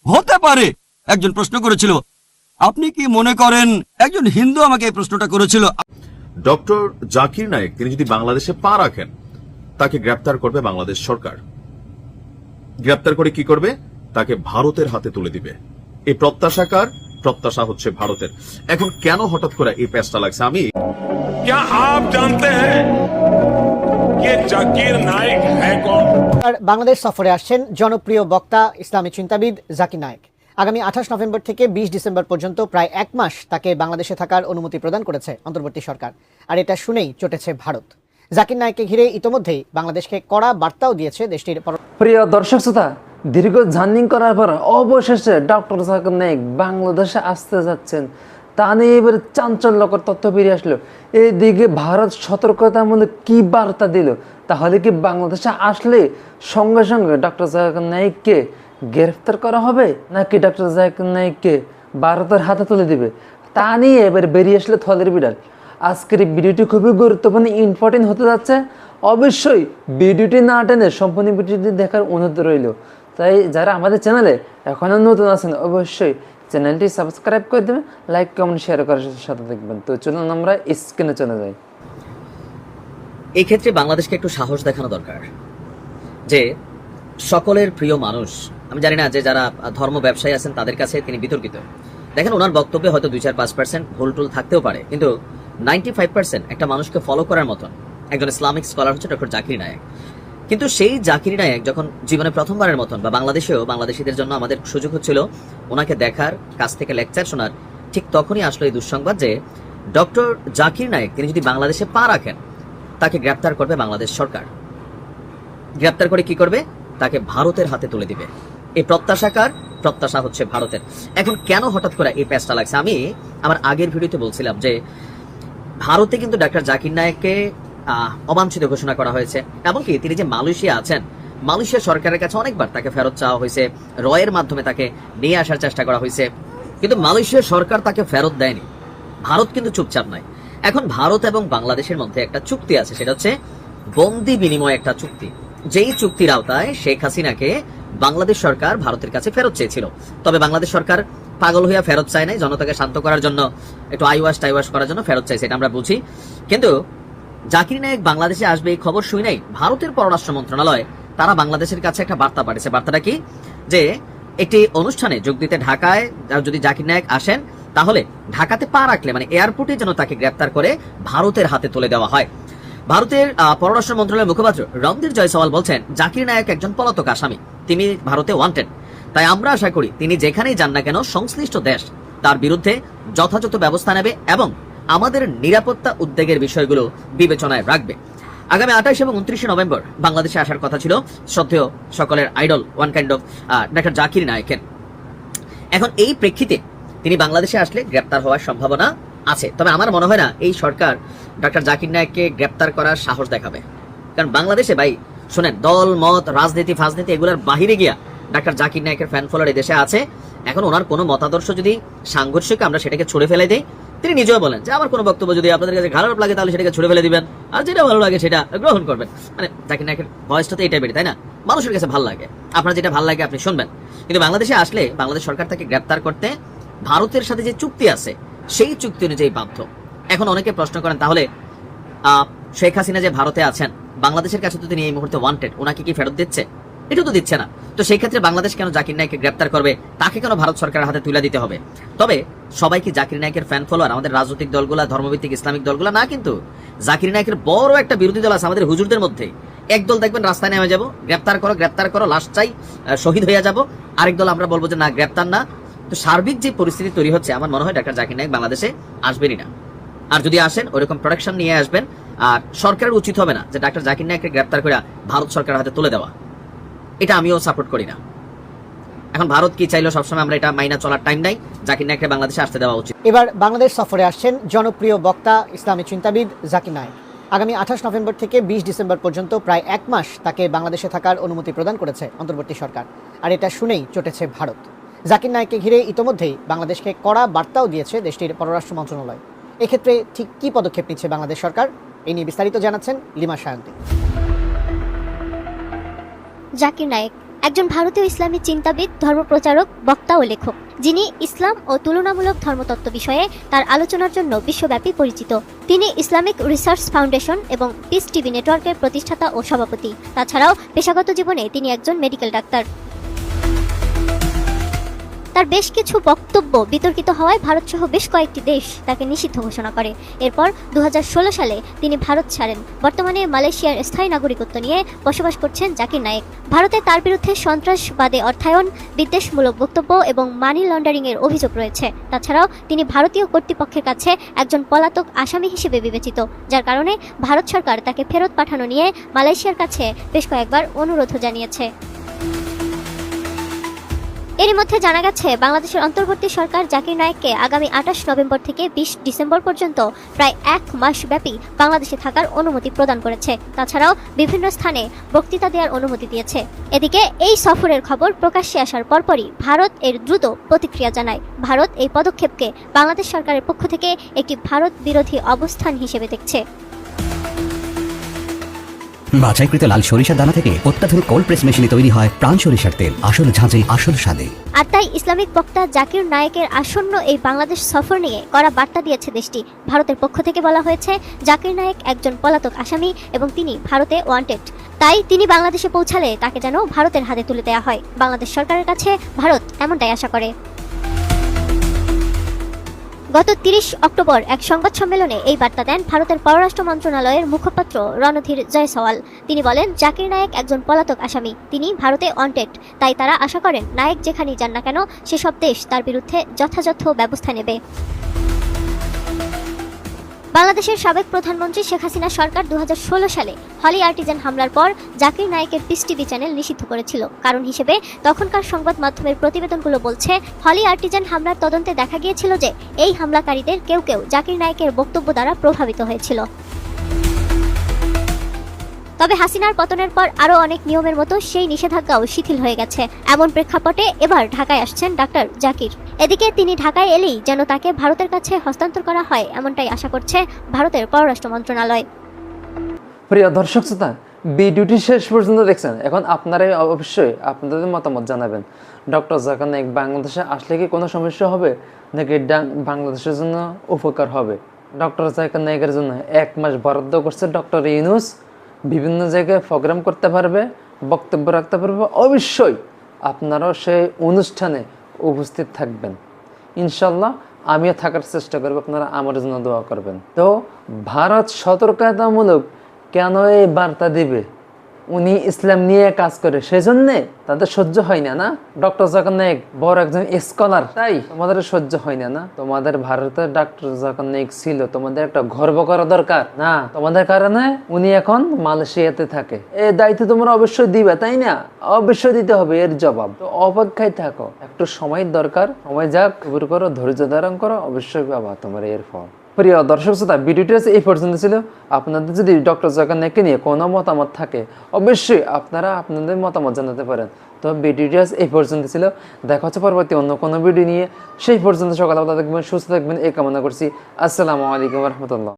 হতে পারে। একজন প্রশ্ন করেছিল, আপনি কি মনে করেন, একজন হিন্দু আমাকে এই প্রশ্নটা করেছিল। ডক্টর জাকির নায়েক তিনি যদি বাংলাদেশে পা রাখেন, তাকে গ্রেপ্তার করবে বাংলাদেশ সরকার। গ্রেপ্তার করে কি করবে? তাকে ভারতের হাতে তুলে দিবে। এই প্রত্যাশাকার প্রত্যাশা হচ্ছে ভারতের। এখন কেন হঠাৎ করে এই পেঁচটা লাগছে? আমি क्या आप जानते हैं कि जाकिर नाइक है कौन? আর বাংলাদেশ সফরে আসছেন জনপ্রিয় বক্তা ইসলামী চিন্তাবিদ জাকির নায়েক। আগামী 28 নভেম্বর থেকে 20 ডিসেম্বর পর্যন্ত প্রায় 1 মাস তাকে বাংলাদেশে থাকার অনুমতি প্রদান করেছে অন্তর্বর্তী সরকার। আর এটা শুনেই চটেছে ভারত। জাকির নায়েককে ঘিরে ইতোমধ্যেই বাংলাদেশকে কড়া বার্তাও দিয়েছে দেশটির। প্রিয় দর্শক শ্রোতা, দীর্ঘ জার্নি করার পর অবশেষে ডক্টর জাকির নায়েক বাংলাদেশে আসতে যাচ্ছেন, তা নিয়ে এবার চাঞ্চল্যকর তথ্য বেরিয়ে আসলো। এদিকে ভারত সতর্কতামূলক কি বার্তা দিল? তাহলে কি বাংলাদেশে আসলে সঙ্গে সঙ্গে ডক্টর জাকির নায়েককে গ্রেফতার করা হবে, নাকি ডক্টর জাকির নায়েককে ভারতের হাতে তুলে দিবে? তা নিয়ে এবার বেরিয়ে আসলে থলের বিড়াল। আজকের এই ভিডিওটি খুবই গুরুত্বপূর্ণ, ইম্পর্টেন্ট হতে যাচ্ছে। অবশ্যই ভিডিওটি না টেনে সম্পূর্ণ ভিডিওটি দেখার অনুরোধ রইল। তাই যারা আমাদের চ্যানেলে এখনও নতুন আছেন, অবশ্যই চ্যানেলটি সাবস্ক্রাইব করে দেবেন, লাইক কমেন্ট শেয়ার করার সাথে দেখবেন। তো চলুন আমরা স্ক্রিনে চলে যাই। এই ক্ষেত্রে বাংলাদেশকে একটু সাহস দেখানো দরকার যে সকলের প্রিয় মানুষ, আমি জানি না যে যারা ধর্ম ব্যবসায়ী আছেন তাদের কাছে তিনি বিতর্কিত। দেখেন, ওনার বক্তব্যে হয়তো 2-4-5% ভুল টুল থাকতেও পারে, কিন্তু 95% একটা মানুষকে ফলো করার মতন একজন ইসলামিক স্কলার হচ্ছে ডক্টর জাকির নায়েক। কিন্তু সেই জাকির নায়েক যখন জীবনে প্রথমবারের মতন বা বাংলাদেশেও বাংলাদেশিদের জন্য আমাদের সুযোগ হচ্ছিল ওনাকে দেখার, কাছ থেকে লেকচার শোনার, ঠিক তখনই আসলো এই দুঃসংবাদ যে ডক্টর জাকির নায়েক তিনি যদি বাংলাদেশে পা রাখেন, তাকে গ্রেপ্তার করবে বাংলাদেশ সরকার। গ্রেপ্তার করে কি করবে? তাকে ভারতের হাতে তুলে দিবে। এই প্রত্যাশাকার প্রত্যাশা হচ্ছে ভারতের। এখন কেন হঠাৎ করে এই প্যাচটা লাগছে? আমি আমার আগের ভিডিওতে বলছিলাম যে ভারতে কিন্তু ডক্টর জাকির নায়েককে অবাঞ্ছিত ঘোষণা করা হয়েছে, এমনকি তিনি যে মালয়েশিয়া আছেন, মালয়েশিয়া সরকারের কাছে অনেকবার তাকে ফেরত চাওয়া হয়েছে, রয়ের মাধ্যমে তাকে নিয়ে আসার চেষ্টা করা হয়েছে, কিন্তু মালয়েশিয়া সরকার তাকে ফেরত দেয়নি। ভারত কিন্তু চুপচাপ নাই। এখন ভারত এবং বাংলাদেশের মধ্যে একটা চুক্তি আছে, সেটা হচ্ছে বন্দি বিনিময় একটা চুক্তি। যেই চুক্তির আওতায় শেখ হাসিনাকে বাংলাদেশ সরকার ভারতের কাছে ফেরত চেয়েছিল, তবে বাংলাদেশ সরকার পাগল হইয়া ফেরত চায় নাই, জনতাকে শান্ত করার জন্য, একটু আইওয়াশ টাইওয়াশ করার জন্য ফেরত চাইছে, এটা আমরা বুঝি। কিন্তু জাকির নায়েক বাংলাদেশে আসবে এই খবর শুই নাই ভারতের পররাষ্ট্র মন্ত্রণালয় তারা বাংলাদেশের কাছে একটা বার্তা পাঠিয়েছে। বার্তাটা কি? যে একটি অনুষ্ঠানে যোগ দিতে ঢাকায় যদি জাকির নায়েক আসেন, তাহলে ঢাকাতে পা রাখলে মানে এয়ারপোর্টে যেন তাকে গ্রেপ্তার করে ভারতের হাতে তুলে দেওয়া হয়। ভারতের পররাষ্ট্র মন্ত্রণালয়ের মুখপাত্র রণধীর জয়সওয়াল বলছেন, জাকির নায়েক একজন পলাতক আসামি, তিনি ভারতে ওয়ান্টেড। তাই আমরা আশা করি তিনি যেখানেই যান না কেন সংশ্লিষ্ট দেশ তার বিরুদ্ধে যথাযথ ব্যবস্থা নেবে এবং আমাদের নিরাপত্তা উদ্বেগের বিষয়গুলো বিবেচনায় রাখবে। আগামী 28 এবং 29 নভেম্বর বাংলাদেশে আসার কথা ছিল শ্রদ্ধেয় সকলের idol one kind of doctor Zakir নায়েকের। এখন এই প্রেক্ষিতে তিনি বাংলাদেশে আসলে গ্রেপ্তার হওয়ার সম্ভাবনা আছে, তবে আমার মনে হয় না এই সরকার ডক্টর জাকির নায়েককে গ্রেপ্তার করার সাহস দেখাবে। কারণ বাংলাদেশে ভাই শোনেন, দল মত রাজনীতি ফাজনীতি এগুলোর বাহিরে গিয়া ডক্টর জাকির নায়েকের ফ্যান ফলোয়ার দেশে আছে। এখন ওনার কোনো মতাদর্শ যদি সাংঘর্ষিক, আমরা সেটাকে ছুড়ে ফেলে দেই। তিনি নিজেও বলেন যে আমার কোনো বক্তব্য যদি আপনাদের কাছে খারাপ লাগে তাহলে সেটাকে ছুড়ে ফেলে দিবেন, আর যেটা ভালো লাগে সেটা গ্রহণ করবেন। মানে জাকির নায়েকের ভয়েসটা তো এটাই বেরি, তাই না? মানুষের কাছে ভালো লাগে, আপনার যেটা ভালো লাগে আপনি শুনবেন। কিন্তু বাংলাদেশে আসলে বাংলাদেশ সরকার তাকে গ্রেপ্তার করতে ভারতের সাথে যে চুক্তি আছে সেই চুক্তি অনুযায়ী বাধ্য। এখন অনেকে প্রশ্ন করেন, তাহলে শেখ হাসিনা যে ভারতে আছেন, বাংলাদেশের কাছে তো তিনি এই মুহূর্তে ওয়ান্টেড, ওনাকে কি ফেরত দিচ্ছে? এটা তো দিচ্ছে না। তো সেই ক্ষেত্রে বাংলাদেশ কেন জাকির নায়েককে গ্রেপ্তার করবে? তাকে কেন ভারত সরকারের হাতে তুলে দিতে হবে? তবে সবাই কি জাকির নায়েকের ফ্যান ফলোয়ার? আমাদের রাজনৈতিক দলগুলা, ধর্মভিত্তিক ইসলামিক দলগুলা না, কিন্তু জাকির নায়েকের বড় একটা বিরোধী দল আছে আমাদের হুজুরদের মধ্যে। একদল দেখবেন রাস্তায় নেমে যাব, গ্রেপ্তার করো গ্রেপ্তার করো, লাশ চাই, শহীদ হয়ে যাব। আরেক দল আমরা বলবো যে না, গ্রেপ্তার না। তো সার্বিক যে পরিস্থিতি তৈরি হচ্ছে, আমার মনে হয় ডক্টর জাকির নায়েক বাংলাদেশে আসবেনই না। আর যদি আসেন ওরকম প্রোটেকশন নিয়ে আসবেন। আর সরকারের উচিত হবে না যে ডক্টর জাকির নায়েককে গ্রেপ্তার করে ভারত সরকারের হাতে তুলে দেওয়া, এটা আমিও সাপোর্ট করি না। এখন ভারত কি চাইলো সবসময় আমরা এটা মাইনা চলার টাইম নাই, জাকির নায়েককে বাংলাদেশে আসতে দেওয়া উচিত। এবার বাংলাদেশ সফরে আসছেন জনপ্রিয় বক্তা ইসলামী চিন্তাবিদ জাকির নায়েক। আগামী 28 নভেম্বর থেকে 20 ডিসেম্বর পর্যন্ত প্রায় 1 মাস তাকে বাংলাদেশে থাকার অনুমতি প্রদান করেছে অন্তর্বর্তী সরকার। আর এটা শুনেই চটেছে ভারত। জাকির নায়েককে ঘিরে ইতোমধ্যেই বাংলাদেশকে কড়া বার্তাও দিয়েছে দেশটির পররাষ্ট্র মন্ত্রণালয়। এক্ষেত্রে ঠিক কী পদক্ষেপ নিচ্ছে বাংলাদেশ সরকার, এই নিয়ে বিস্তারিত জানাচ্ছেন লিমা সায়ন্তী। জাকির নায়েক একজন ভারতীয় ইসলামী চিন্তাবিদ, ধর্মপ্রচারক, বক্তা ও লেখক, যিনি ইসলাম ও তুলনামূলক ধর্মতত্ত্ব বিষয়ে তার আলোচনার জন্য বিশ্বব্যাপী পরিচিত। তিনি ইসলামিক রিসার্চ ফাউন্ডেশন এবং পিস টিভি নেটওয়ার্কের প্রতিষ্ঠাতা ও সভাপতি। তাছাড়াও পেশাগত জীবনে তিনি একজন মেডিকেল ডাক্তার। তার বেশ কিছু বক্তব্য বিতর্কিত হওয়ায় ভারতসহ বেশ কয়েকটি দেশ তাকে নিষিদ্ধ ঘোষণা করে। এরপর 2016 সালে তিনি ভারত ছাড়েন। বর্তমানে মালয়েশিয়ার স্থায়ী নাগরিকত্ব নিয়ে বসবাস করছেন জাকির নায়েক। ভারতে তার বিরুদ্ধে সন্ত্রাসবাদে অর্থায়ন, বিদ্বেষমূলক বক্তব্য এবং মানি লন্ডারিংয়ের অভিযোগ রয়েছে। তাছাড়াও তিনি ভারতীয় কর্তৃপক্ষের কাছে একজন পলাতক আসামি হিসেবে বিবেচিত, যার কারণে ভারত সরকার তাকে ফেরত পাঠানো নিয়ে মালয়েশিয়ার কাছে বেশ কয়েকবার অনুরোধও জানিয়েছে। এরই মধ্যে জানা গেছে, বাংলাদেশের অন্তর্বর্তী সরকার জাকির নায়েককে আগামী 28 নভেম্বর থেকে 20 ডিসেম্বর পর্যন্ত প্রায় 1 মাস ব্যাপী বাংলাদেশে থাকার অনুমতি প্রদান করেছে। তাছাড়াও বিভিন্ন স্থানে বক্তৃতা দেওয়ার অনুমতি দিয়েছে। এদিকে এই সফরের খবর প্রকাশ্যে আসার পরপরই ভারত এর দ্রুত প্রতিক্রিয়া জানায়। ভারত এই পদক্ষেপকে বাংলাদেশ সরকারের পক্ষ থেকে একটি ভারত বিরোধী অবস্থান হিসেবে দেখছে। বাছাইকৃত লাল সরিষার দানা থেকে অত্যাধুনিক কোল্ড প্রেস মেশিনে তৈরি হয় প্রাণ সরিষার তেল, আসল ঝাঁঝে আসল স্বাদে। আর তাই ইসলামিক বক্তা জাকির নায়েকের আসন্ন এই বাংলাদেশ সফর নিয়ে কড়া বার্তা দিয়েছে দেশটি। ভারতের পক্ষ থেকে বলা হয়েছে, জাকির নায়েক একজন পলাতক আসামি এবং তিনি ভারতে ওয়ান্টেড। তাই তিনি বাংলাদেশে পৌঁছালে তাকে যেন ভারতের হাতে তুলে দেওয়া হয়। বাংলাদেশ সরকারের কাছে ভারত এমনটাই আশা করে। গত 30 অক্টোবর এক সংবাদ সম্মেলনে এই বার্তা দেন ভারতের পররাষ্ট্র মন্ত্রণালয়ের মুখপাত্র রণধীর জয়সওয়াল। তিনি বলেন, জাকির নায়েক একজন পলাতক আসামি, তিনি ভারতে ওয়ান্টেড। তাই তারা আশা করেন নায়েক যেখানেই যান না কেন সেসব দেশ তার বিরুদ্ধে যথাযথ ব্যবস্থা নেবে। বাংলাদেশের সাবেক প্রধানমন্ত্রী শেখ হাসিনা সরকার 2016 সালে হলি আর্টিজান হামলার পর জাকির নায়েকের পিস টিভি চ্যানেল নিষিদ্ধ করেছিল। কারণ হিসেবে তখনকার সংবাদ মাধ্যমের প্রতিবেদনগুলো বলছে, হলি আর্টিজান হামলার তদন্তে দেখা গিয়েছিল যে এই হামলাকারীদের কেউ কেউ জাকির নায়েকের বক্তব্য দ্বারা প্রভাবিত হয়েছিল। তবে হাসিনার পতনের পর আরও অনেক নিয়মের মতো সেই নিষেধাজ্ঞাও শিথিল হয়ে গেছে। এমন প্রেক্ষাপটে এবার ঢাকায় আসছেন ডাক্তার জাকির। এদিকে তিনি ঢাকায় এলেই যেন তাকে ভারতের কাছে হস্তান্তর করা হয়, এমনটাই আশা করছে ভারতের পররাষ্ট্র মন্ত্রণালয়। প্রিয় দর্শক শ্রোতা, ভিডিওটি শেষ পর্যন্ত দেখছেন। এখন আপনারাই অবশ্যই আপনাদের মতামত জানাবেন। ডক্টর জাকির নায়েক বাংলাদেশে আসলে কি কোনো সমস্যা হবে, নাকি বাংলাদেশের জন্য উপকার হবে? ডক্টর জাকির নায়েকের জন্য 1 মাস বরাদ্দ করছে ডক্টর ইউনূস। বিভিন্ন জায়গায় প্রোগ্রাম করতে পারবে, বক্তব্য রাখতে পারবে। অবশ্যই আপনারাও সেই অনুষ্ঠানে উপস্থিত থাকবেন ইনশাল্লাহ। আমিও থাকার চেষ্টা করব, আপনারা আমার জন্য দোয়া করবেন। তো ভারত সতর্কতামূলক কেন এই বার্তা দিবে? উনি ইসলাম নিয়ে কাজ করে, সেজন্যে তাদের সহ্য হয় না। ডক্টর জাকির নায়েক বড় একজন স্কলার, তাই তোমাদের সহ্য হয় না। তোমাদের ভারতের ডক্টর জাকির নায়েক ছিল, তোমাদের একটা গর্ব করা দরকার না? তোমাদের কারণে উনি এখন মালয়েশিয়াতে থাকে। এই দায়িত্ব তোমরা অবশ্যই দিবে, তাই না? অবশ্যই দিতে হবে এর জবাব। তো অপেক্ষায় থাকো, একটু সময়ের দরকার, সময় যাক, কবুল করো, ধৈর্য ধারণ করো, অবশ্যই পাবা তোমার এর ফল। প্রিয় দর্শক শ্রোতা, ভিডিওটি এই পর্যন্ত ছিল। আপনাদের যদি ডক্টর জাকির নায়েককে নিয়ে কোনো মতামত থাকে, অবশ্যই আপনারা আপনাদের মতামত জানাতে পারেন। তো ভিডিওটি এই পর্যন্ত ছিল। দেখা হচ্ছে পরবর্তী অন্য কোনো ভিডিও নিয়ে। সেই পর্যন্ত সকালে ভালো থাকবেন, সুস্থ থাকবেন এই কামনা করছি। আসসালামু আলাইকুম রহমতুল্লাহ।